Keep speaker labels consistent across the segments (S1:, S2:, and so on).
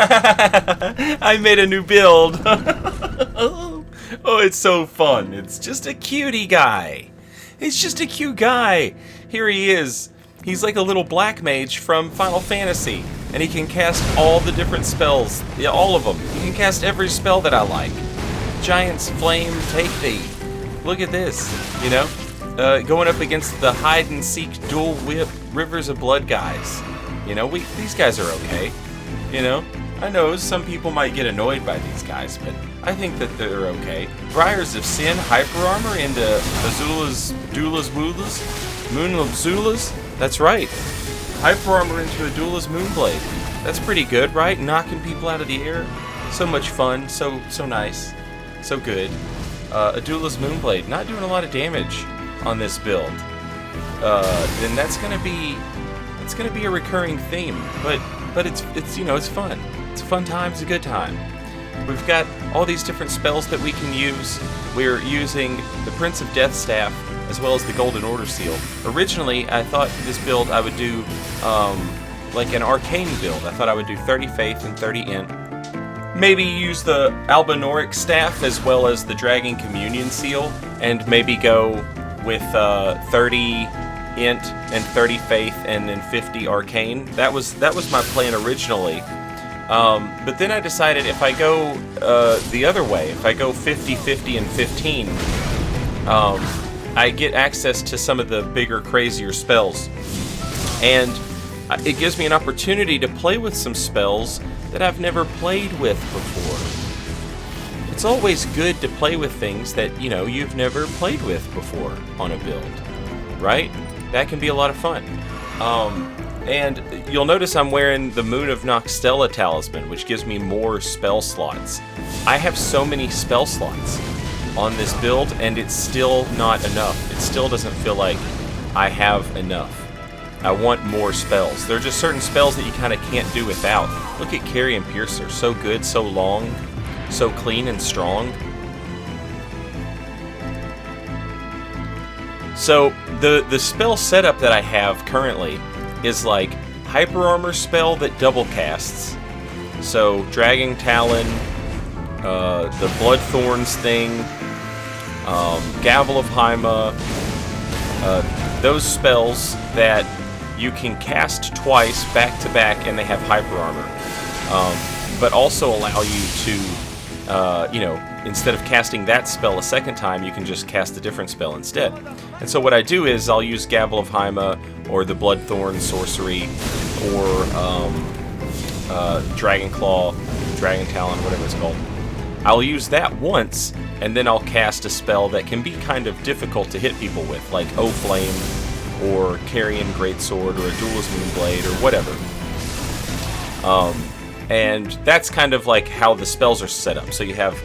S1: I made a new build. Oh, it's so fun. It's just a cutie guy. It's just a cute guy. Here he is. He's like a little black mage from Final Fantasy, and he can cast all the different spells. Yeah, all of them. He can cast every spell that I like. Giant's Flame, take thee. Look at this, you know? Going up against the hide-and-seek dual whip Rivers of Blood guys. You know, these guys are okay. You know? I know some people might get annoyed by these guys, but I think that they're okay. Briars of Sin, Hyper Armor into Azula's Dula's Woolas, Moon of Zulas. That's right. Hyper Armor into Adula's Moonblade. That's pretty good, right? Knocking people out of the air. So much fun, so nice, so good. Adula's Moonblade, not doing a lot of damage on this build. Then that's gonna be a recurring theme. But it's you know, it's fun. It's a fun time. It's a good time. We've got all these different spells that we can use. We're using the Prince of Death Staff as well as the Golden Order Seal. Originally, I thought for this build I would do like an arcane build. I thought I would do 30 Faith and 30 Int. Maybe use the Albinoric Staff as well as the Dragon Communion Seal, and maybe go with 30 Int and 30 Faith and then 50 Arcane. That was my plan originally. But then I decided if I go the other way, if I go 50, 50, and 15, I get access to some of the bigger, crazier spells. And it gives me an opportunity to play with some spells that I've never played with before. It's always good to play with things that, you know, you've never played with before on a build, right? That can be a lot of fun. And you'll notice I'm wearing the Moon of Noxtella talisman, which gives me more spell slots. I have so many spell slots on this build, and it's still not enough. It still doesn't feel like I have enough. I want more spells. There are just certain spells that you kind of can't do without. Look at Carry and Piercer. So good, so long, so clean and strong. So the spell setup that I have currently is like Hyper Armor spell that double casts. So Dragon Talon, the Bloodthorns thing, Gavel of Haima, those spells that you can cast twice back to back and they have Hyper Armor, but also allow you to, you know, instead of casting that spell a second time, you can just cast a different spell instead. And so what I do is I'll use Gavel of Haima or the Bloodthorn sorcery or Dragon Claw, Dragon Talon, whatever it's called. I'll use that once, and then I'll cast a spell that can be kind of difficult to hit people with, like O Flame or Carrion Greatsword or a Duelist Moonblade or whatever. And that's kind of like how the spells are set up. So you have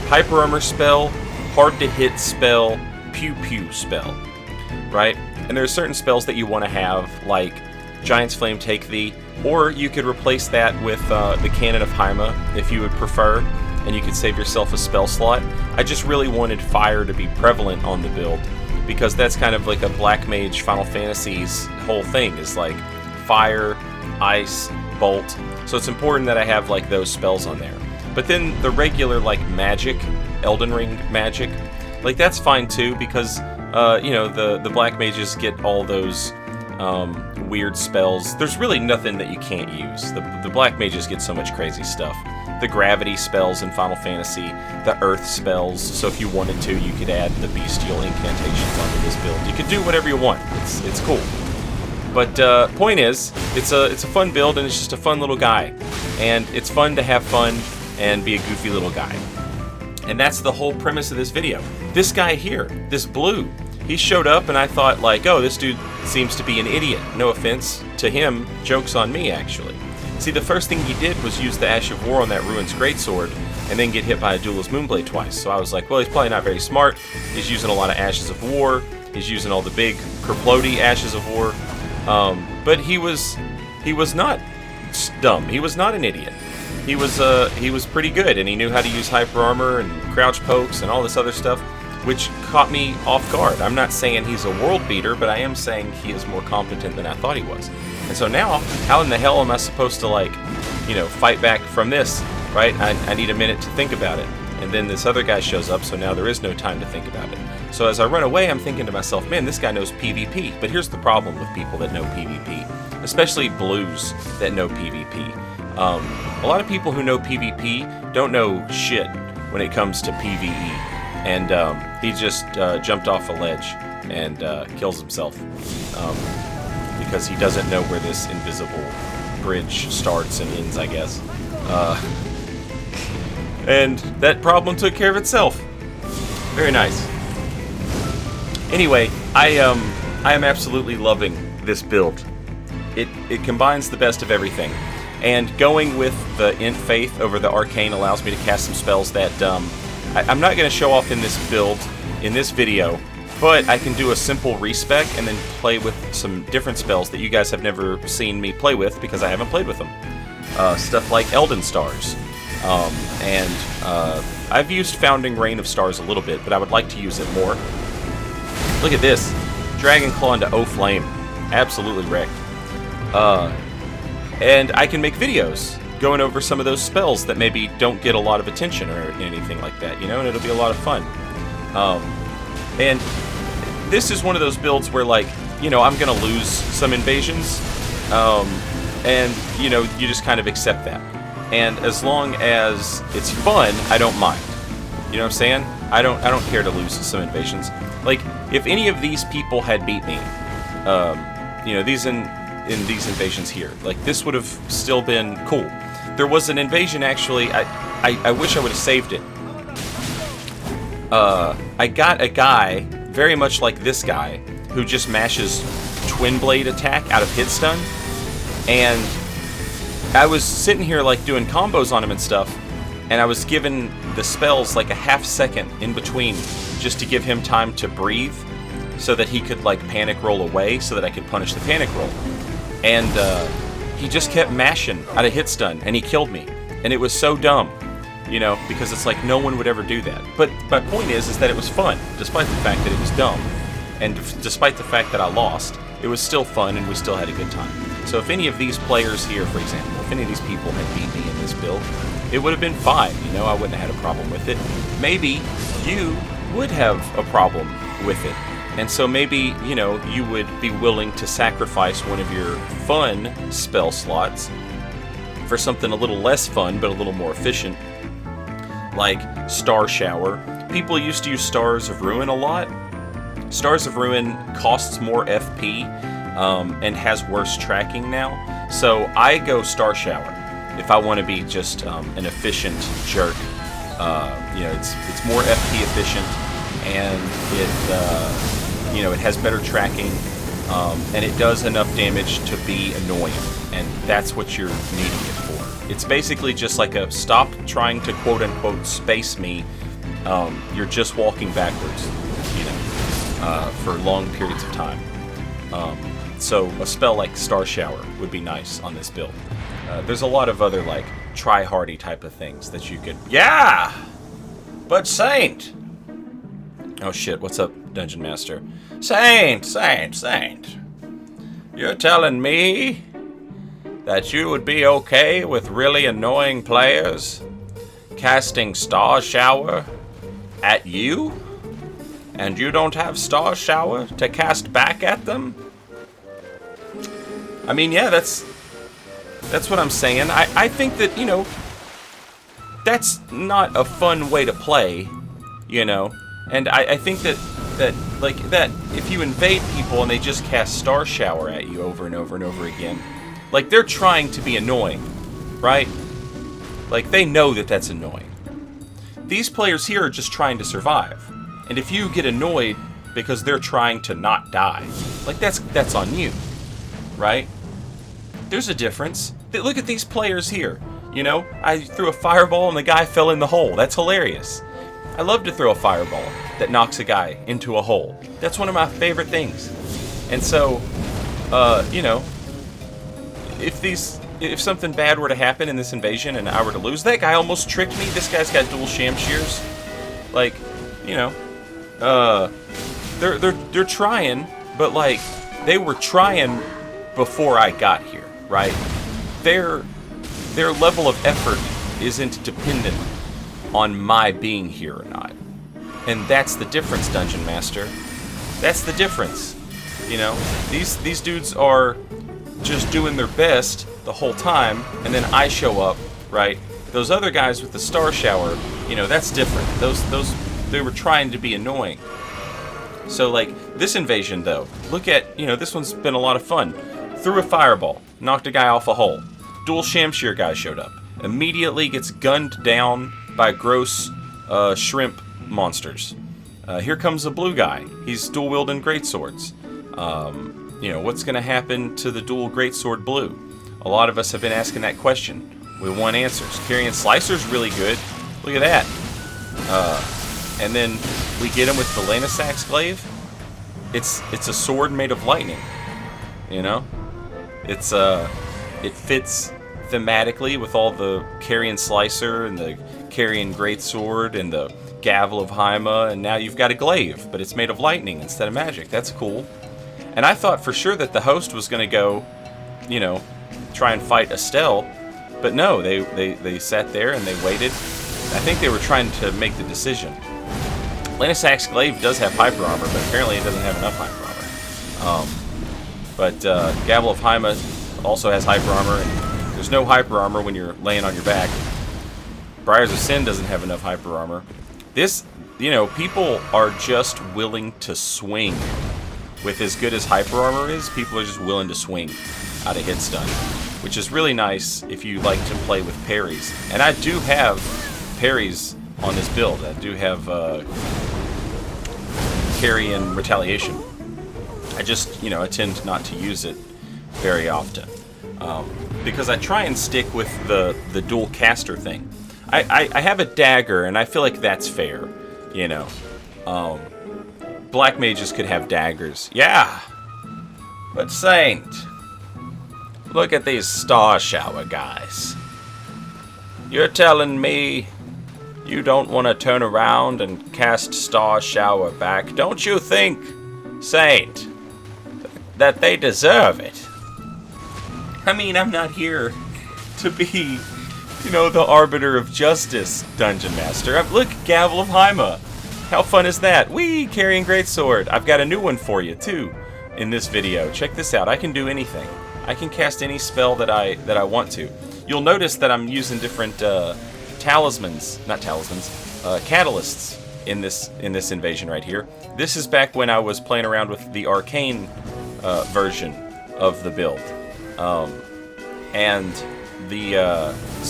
S1: Hyper Armor spell, hard to hit spell, pew pew spell, right? And there are certain spells that you want to have, like Giant's Flame Take Thee, or you could replace that with the Cannon of Haima if you would prefer, and you could save yourself a spell slot. I just really wanted fire to be prevalent on the build, because that's kind of like a Black Mage Final Fantasy's whole thing, is like fire, ice, bolt. So it's important that I have like those spells on there. But then the regular like magic, Elden Ring magic, like that's fine too, because you know, the Black Mages get all those weird spells. There's really nothing that you can't use. The Black Mages get so much crazy stuff. The gravity spells in Final Fantasy, the earth spells, so if you wanted to, you could add the bestial incantations onto this build. You could do whatever you want. It's cool. But point is, it's a fun build, and it's just a fun little guy. And it's fun to have fun and be a goofy little guy. And that's the whole premise of this video. This guy here, this blue, he showed up and I thought like, oh, this dude seems to be an idiot. No offense to him, joke's on me actually. See, the first thing he did was use the Ash of War on that Ruin's Greatsword and then get hit by a Duelist Moonblade twice. So I was like, well, he's probably not very smart. He's using a lot of Ashes of War. He's using all the big Kerplody Ashes of War. But he was not dumb. He was not an idiot. He was pretty good, and he knew how to use Hyper Armor and crouch pokes and all this other stuff, which caught me off guard. I'm not saying he's a world beater, but I am saying he is more competent than I thought he was. And so now, how in the hell am I supposed to, like, you know, fight back from this, right? I need a minute to think about it. And then this other guy shows up, so now there is no time to think about it. So as I run away, I'm thinking to myself, man, this guy knows PvP. But here's the problem with people that know PvP, especially blues that know PvP. A lot of people who know PvP don't know shit when it comes to PvE. And he just jumped off a ledge and kills himself because he doesn't know where this invisible bridge starts and ends, I guess. And that problem took care of itself. Very nice. Anyway, I am absolutely loving this build. It combines the best of everything. And going with the Int Faith over the Arcane allows me to cast some spells that I'm not going to show off in this build, in this video, but I can do a simple respec and then play with some different spells that you guys have never seen me play with because I haven't played with them. Stuff like Elden Stars. I've used Founding Rain of Stars a little bit, but I would like to use it more. Look at this. Dragon Claw into O Flame. Absolutely wrecked. And I can make videos going over some of those spells that maybe don't get a lot of attention or anything like that, you know, and it'll be a lot of fun. And this is one of those builds where, like, you know, I'm gonna lose some invasions, and, you know, you just kind of accept that. And as long as it's fun, I don't mind. You know what I'm saying? I don't care to lose some invasions. Like, if any of these people had beat me, you know, these in these invasions here, like, this would have still been cool. There was an invasion, actually, I wish I would have saved it. I got a guy, very much like this guy, who just mashes Twin Blade attack out of hit stun, and I was sitting here, like, doing combos on him and stuff, and I was given the spells, like, a half second in between, just to give him time to breathe, so that he could, like, panic roll away, so that I could punish the panic roll. And, he just kept mashing out of hit stun, and he killed me. And it was so dumb, you know, because it's like no one would ever do that. But my point is that it was fun, despite the fact that it was dumb. And despite the fact that I lost, it was still fun, and we still had a good time. So if any of these players here, for example, if any of these people had beat me in this build, it would have been fine, you know, I wouldn't have had a problem with it. Maybe you would have a problem with it. And so maybe, you know, you would be willing to sacrifice one of your fun spell slots for something a little less fun, but a little more efficient, like Star Shower. People used to use Stars of Ruin a lot. Stars of Ruin costs more FP, and has worse tracking now. So I go Star Shower if I want to be just an efficient jerk. You know, it's more FP efficient, and it you know, it has better tracking, and it does enough damage to be annoying, and that's what you're needing it for. It's basically just like a stop trying to quote-unquote space me. You're just walking backwards, you know, for long periods of time. So a spell like Star Shower would be nice on this build. There's a lot of other, like, try-hardy type of things that you could... Yeah! But Saint! Oh shit, what's up, Dungeon Master? Saint! You're telling me that you would be okay with really annoying players casting Star Shower at you? And you don't have Star Shower to cast back at them? I mean, yeah, that's what I'm saying. I think that, you know, that's not a fun way to play, you know? And I think that if you invade people and they just cast Star Shower at you over and over and over again, like, they're trying to be annoying, right? Like, they know that that's annoying. These players here are just trying to survive. And if you get annoyed because they're trying to not die, like, that's on you, right? There's a difference. Look at these players here. You know, I threw a fireball and the guy fell in the hole. That's hilarious. I love to throw a fireball that knocks a guy into a hole. That's one of my favorite things. And so, you know, if something bad were to happen in this invasion and I were to lose, that guy almost tricked me. This guy's got dual sham shears. Like, you know, they're trying, but, like, they were trying before I got here, right? They're their level of effort isn't dependent on my being here or not. And that's the difference, Dungeon Master. That's the difference. You know, these dudes are just doing their best the whole time, and then I show up, right? Those other guys with the star shower, you know, that's different. Those they were trying to be annoying. So like this invasion though, look at, you know, this one's been a lot of fun. Threw a fireball, knocked a guy off a hole. Dual Shamshir guy showed up. Immediately gets gunned down by gross shrimp monsters. Here comes a blue guy. He's dual wielding greatswords. You know, what's going to happen to the dual greatsword blue? A lot of us have been asking that question. We want answers. Carrion Slicer's really good. Look at that. And then we get him with the Lanasax Glaive. It's a sword made of lightning. You know? It's it fits thematically with all the Carrion Slicer and the Carrion Greatsword and the Gavel of Haima, and now you've got a glaive, but it's made of lightning instead of magic. That's cool. And I thought for sure that the host was going to go, you know, try and fight Estelle, but no, they sat there and they waited. I think they were trying to make the decision. Lanasax Glaive does have hyper armor, but apparently it doesn't have enough hyper armor. But Gavel of Haima also has hyper armor, and there's no hyper armor when you're laying on your back. Briars of Sin doesn't have enough hyper armor. This, you know, people are just willing to swing. With as good as hyper armor is, people are just willing to swing out of hit stun, which is really nice if you like to play with parries. And I do have parries on this build. I do have Carrion Retaliation. I just, you know, I tend not to use it very often because I try and stick with the dual caster thing. I have a dagger, and I feel like that's fair, you know. Black mages could have daggers. Yeah. But Saint, look at these Star Shower guys. You're telling me you don't want to turn around and cast Star Shower back? Don't you think, Saint, that they deserve it? I mean, I'm not here to be, you know, the arbiter of justice, Dungeon Master. Look, Gavel of Haima. How fun is that? Whee! Carrying Greatsword. I've got a new one for you, too, in this video. Check this out. I can do anything. I can cast any spell that I want to. You'll notice that I'm using different catalysts in this invasion right here. This is back when I was playing around with the arcane version of the build. So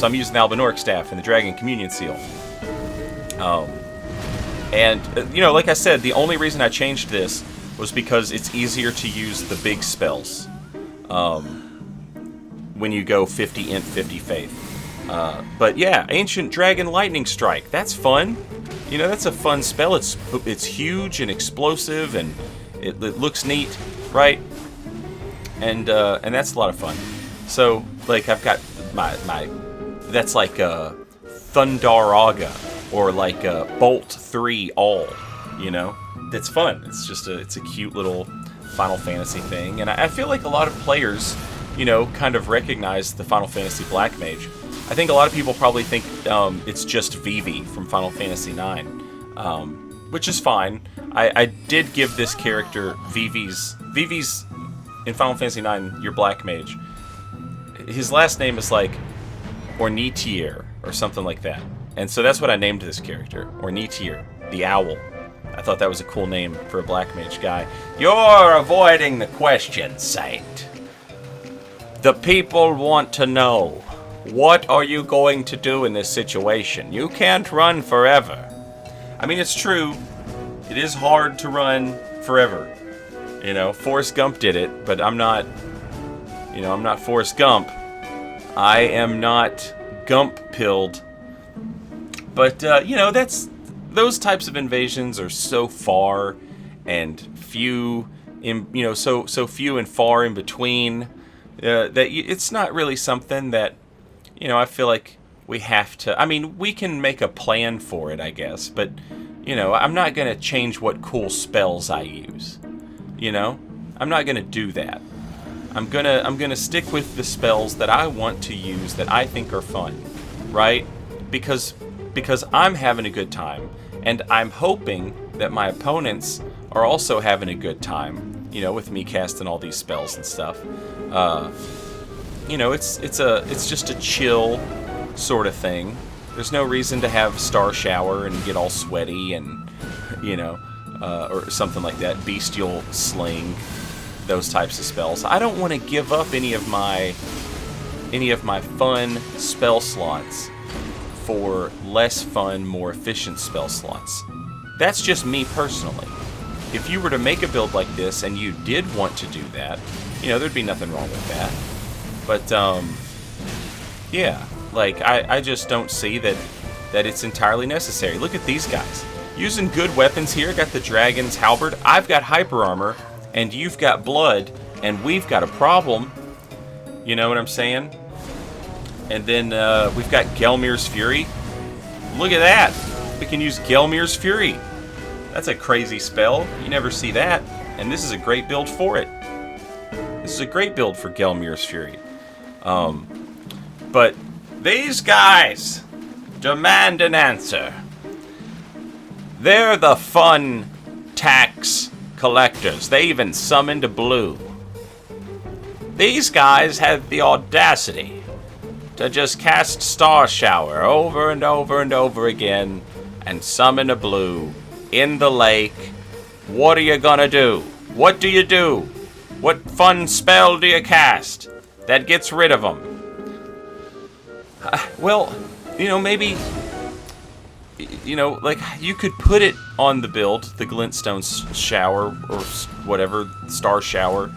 S1: I'm using the Albinoric Staff and the Dragon Communion Seal. You know, like I said, the only reason I changed this was because it's easier to use the big spells when you go 50 Int, 50 Faith. But yeah, Ancient Dragon Lightning Strike. That's fun. You know, that's a fun spell. It's huge and explosive, and it looks neat, right? And that's a lot of fun. So, like, I've got my that's like Thundaraga, or like Bolt 3 All, you know? It's fun. It's just it's a cute little Final Fantasy thing. And I feel like a lot of players, you know, kind of recognize the Final Fantasy Black Mage. I think a lot of people probably think it's just Vivi from Final Fantasy IX, which is fine. I did give this character Vivi's in Final Fantasy IX, your Black Mage. His last name is like Ornitier or something like that. And so that's what I named this character, Ornitier, the owl. I thought that was a cool name for a Black Mage guy. You're avoiding the question, Saint. The people want to know, what are you going to do in this situation? You can't run forever. I mean, it's true. It is hard to run forever. You know, Forrest Gump did it, but I'm not, you know, I'm not Forrest Gump. I am not Gump-pilled. But, you know, those types of invasions are so far and few, so few and far in between, that it's not really something that, you know, I feel like we have to, I mean, we can make a plan for it, I guess, but, you know, I'm not going to change what cool spells I use, you know? I'm not going to do that. I'm gonna stick with the spells that I want to use that I think are fun, right? Because I'm having a good time, and I'm hoping that my opponents are also having a good time, you know, with me casting all these spells and stuff. You know, it's just a chill sort of thing. There's no reason to have Star Shower and get all sweaty and, you know, or something like that. Bestial Sling, those types of spells. I don't want to give up any of my fun spell slots for less fun, more efficient spell slots. That's just me personally. If you were to make a build like this and you did want to do that, you know, there'd be nothing wrong with that. But, yeah, like, I just don't see that it's entirely necessary. Look at these guys. Using good weapons here. Got the Dragon's Halberd. I've got Hyper Armor, and you've got Blood, and we've got a problem. You know what I'm saying? And then we've got Gelmir's Fury. Look at that. We can use Gelmir's Fury. That's a crazy spell. You never see that. And this is a great build for it. This is a great build for Gelmir's Fury. But these guys demand an answer. They're the fun tax collectors. They even summoned a blue. These guys had the audacity to just cast Star Shower over and over and over again and summon a blue in the lake. What are you gonna do? What do you do? What fun spell do you cast that gets rid of them? Well, you know, maybe, you know, like, you could put it on the build, the Glintstone Shower, or whatever, Star Shower,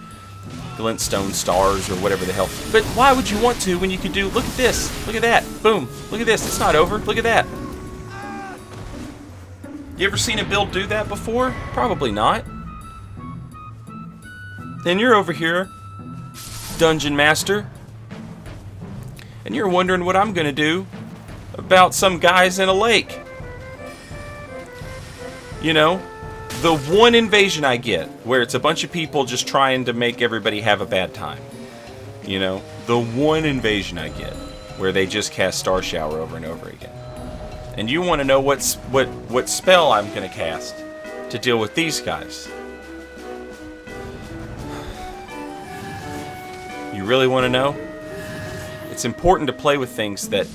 S1: Glintstone Stars, or whatever the hell. But why would you want to when you could do, look at this, look at that, boom, look at this, it's not over, look at that. You ever seen a build do that before? Probably not. Then you're over here, Dungeon Master, and you're wondering what I'm gonna do about some guys in a lake. You know, the one invasion I get, where it's a bunch of people just trying to make everybody have a bad time. You know, the one invasion I get, where they just cast Star Shower over and over again. And you want to know what spell I'm going to cast to deal with these guys. You really want to know? It's important to play with things that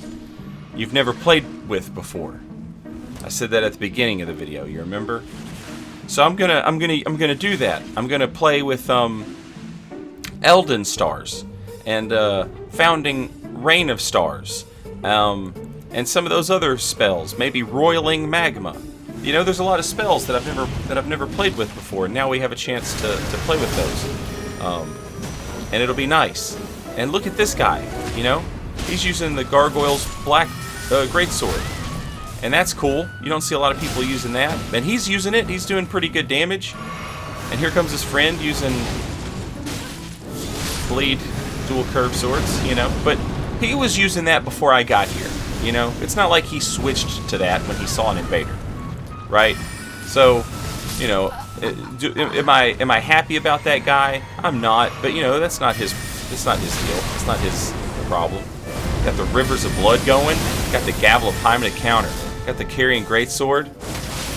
S1: you've never played with before. I said that at the beginning of the video, you remember? So I'm gonna do that. I'm gonna play with Elden Stars and Founding Rain of Stars. And some of those other spells, maybe Roiling Magma. You know, there's a lot of spells that I've never played with before, and now we have a chance to play with those. And it'll be nice. And look at this guy, you know? He's using the Gargoyle's Black Greatsword. And that's cool. You don't see a lot of people using that. And he's using it, he's doing pretty good damage. And here comes his friend using Bleed dual curve swords, you know? But he was using that before I got here. You know, it's not like he switched to that when he saw an invader, right? So, you know, am I happy about that guy? I'm not, but you know, that's not his deal. It's not his problem. Got the Rivers of Blood going. Got the Gavel of Time to counter. Got the Carrying Greatsword.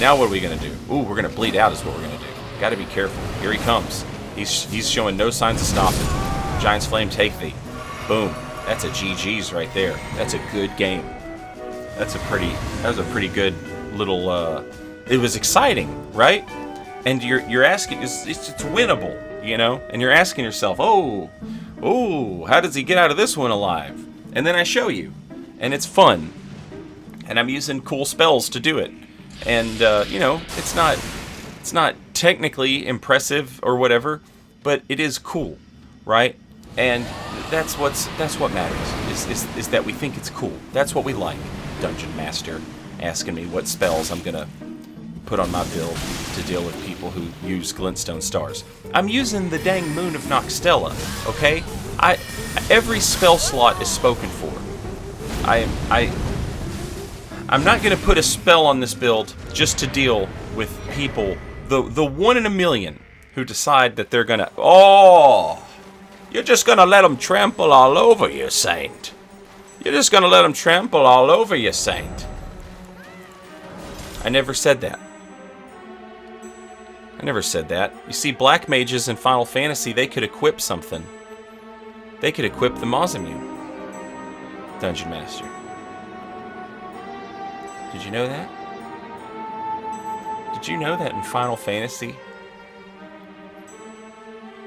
S1: Now what are we gonna do? Ooh, we're gonna bleed out is what we're gonna do. Got to be careful. Here he comes. He's showing no signs of stopping. Giant's Flame, take thee. Boom. That's a GG's right there. That's a good game. That was a pretty good little, it was exciting, right? And you're asking, it's winnable, you know? And you're asking yourself, oh, how does he get out of this one alive? And then I show you. And it's fun. And I'm using cool spells to do it. And, you know, it's not technically impressive or whatever, but it is cool, right? And that's what matters, is that we think it's cool. That's what we like. Dungeon Master asking me what spells I'm gonna put on my build to deal with people who use Glintstone Stars. I'm using the dang Moon of Noxtella, okay? Every spell slot is spoken for. I'm not gonna put a spell on this build just to deal with people, the 1 in a million who decide that they're gonna, You're just gonna let them trample all over you, Saint. You're just gonna let them trample all over you, Saint. I never said that. I never said that. You see, black mages in Final Fantasy, they could equip something. They could equip the Mausamune. Dungeon Master. Did you know that? Did you know that in Final Fantasy,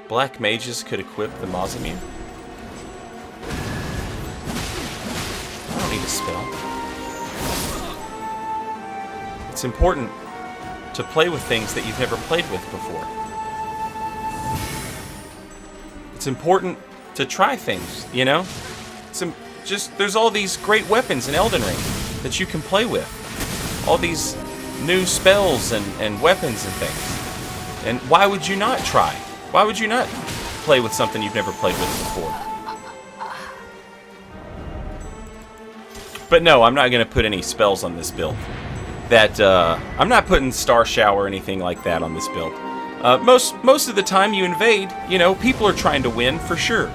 S1: black mages could equip the Mausamune? I don't need a spell. It's important to play with things that you've never played with before. It's important to try things, you know? There's all these great weapons in Elden Ring that you can play with. All these new spells and weapons and things. And why would you not try? Why would you not play with something you've never played with before? But no, I'm not going to put any spells on this build. I'm not putting Star Shower or anything like that on this build. Most of the time you invade, you know, people are trying to win for sure.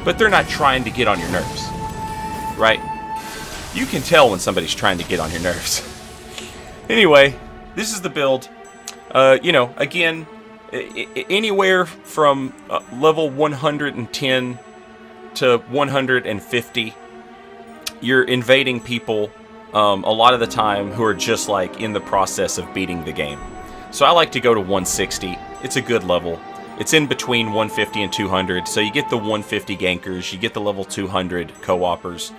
S1: But they're not trying to get on your nerves. Right? You can tell when somebody's trying to get on your nerves. Anyway, this is the build. You know, again, anywhere from level 110 to 150, you're invading people a lot of the time who are just like in the process of beating the game. So I like to go to 160. It's a good level. It's in between 150 and 200, so you get the 150 gankers, you get the level 200 co-opers.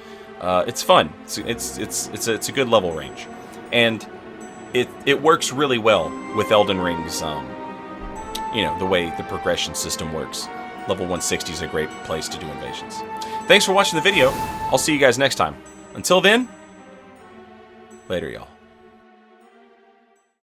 S1: It's fun. It's a good level range, and it works really well with Elden Ring's, you know, the way the progression system works. Level 160 is a great place to do invasions. Thanks for watching the video. I'll see you guys next time. Until then, later, y'all.